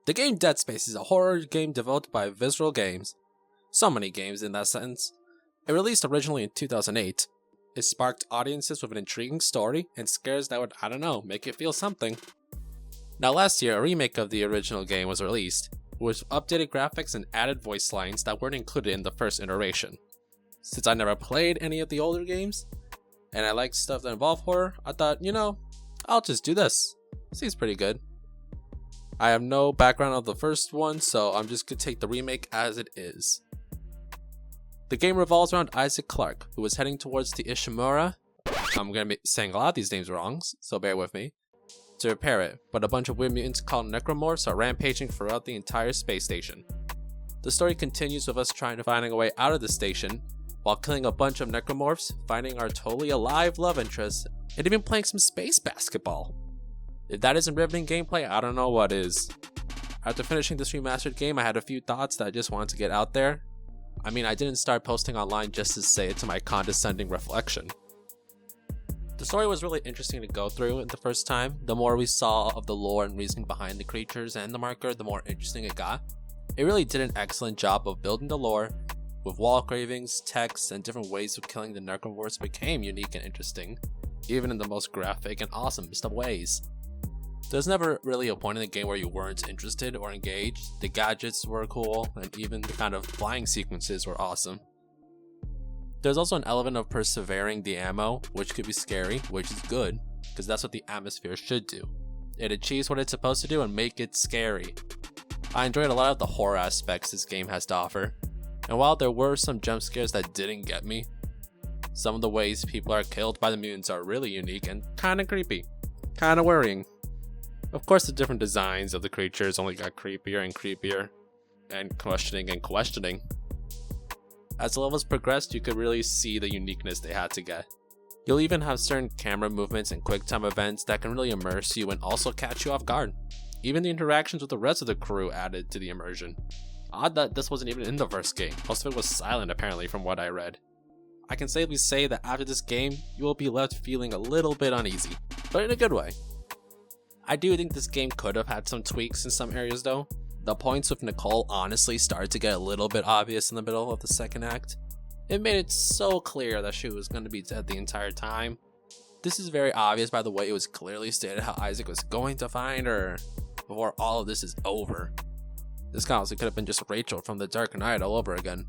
The game Dead Space is a horror game developed by Visceral Games. So many games in that sentence. It released originally in 2008. It sparked audiences with an intriguing story and scares that would, I don't know, make it feel something. Now last year, a remake of the original game was released, with updated graphics and added voice lines that weren't included in the first iteration. Since I never played any of the older games, and I like stuff that involve horror, I thought, I'll just do this. Seems pretty good. I have no background of the first one, so I'm just gonna take the remake as it is. The game revolves around Isaac Clarke, who is heading towards the Ishimura. I'm gonna be saying a lot of these names wrong, so bear with me. To repair it, but a bunch of weird mutants called necromorphs are rampaging throughout the entire space station. The story continues with us trying to find a way out of the station, while killing a bunch of necromorphs, finding our totally alive love interest, and even playing some space basketball. If that isn't riveting gameplay, I don't know what is. After finishing this remastered game, I had a few thoughts that I just wanted to get out there. I mean, I didn't start posting online just to say it to my condescending reflection. The story was really interesting to go through the first time. The more we saw of the lore and reasoning behind the creatures and the marker, the more interesting it got. It really did an excellent job of building the lore, with wall cravings, texts, and different ways of killing the necromorphs became unique and interesting, even in the most graphic and awesomest of ways. There's never really a point in the game where you weren't interested or engaged. The gadgets were cool, and even the kind of flying sequences were awesome. There's also an element of persevering the ammo, which could be scary, which is good, because that's what the atmosphere should do. It achieves what it's supposed to do and make it scary. I enjoyed a lot of the horror aspects this game has to offer, and while there were some jump scares that didn't get me, some of the ways people are killed by the mutants are really unique and kinda creepy. Kinda worrying. Of course, the different designs of the creatures only got creepier and creepier, and questioning. As the levels progressed, you could really see the uniqueness they had to get. You'll even have certain camera movements and quick time events that can really immerse you and also catch you off guard. Even the interactions with the rest of the crew added to the immersion. Odd that this wasn't even in the first game. Most of it was silent apparently from what I read. I can safely say that after this game, you will be left feeling a little bit uneasy, but in a good way. I do think this game could have had some tweaks in some areas though. The points with Nicole honestly started to get a little bit obvious in the middle of the second act. It made it so clear that she was going to be dead the entire time. This is very obvious by the way it was clearly stated how Isaac was going to find her before all of this is over. This honestly could have been just Rachel from The Dark Knight all over again.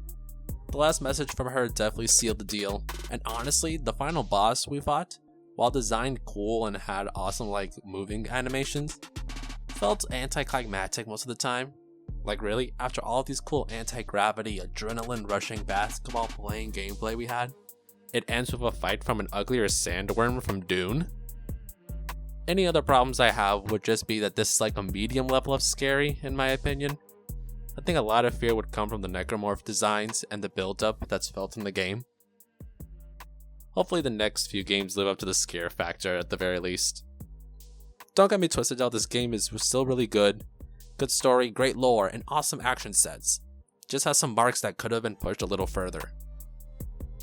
The last message from her definitely sealed the deal, and honestly, the final boss we fought, while designed cool and had awesome moving animations, felt anticlimactic most of the time. Like really, after all of these cool anti-gravity, adrenaline rushing basketball playing gameplay we had, it ends with a fight from an uglier sandworm from Dune? Any other problems I have would just be that this is a medium level of scary in my opinion. I think a lot of fear would come from the necromorph designs and the build-up that's felt in the game. Hopefully the next few games live up to the scare factor at the very least. Don't get me twisted though, this game is still really good. Good story, great lore, and awesome action sets. Just has some marks that could have been pushed a little further.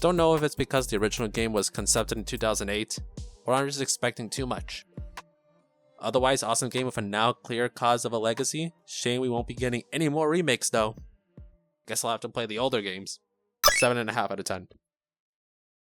Don't know if it's because the original game was conceived in 2008, or I'm just expecting too much. Otherwise, awesome game with a now clear cause of a legacy. Shame we won't be getting any more remakes though. Guess I'll have to play the older games. 7.5 out of 10.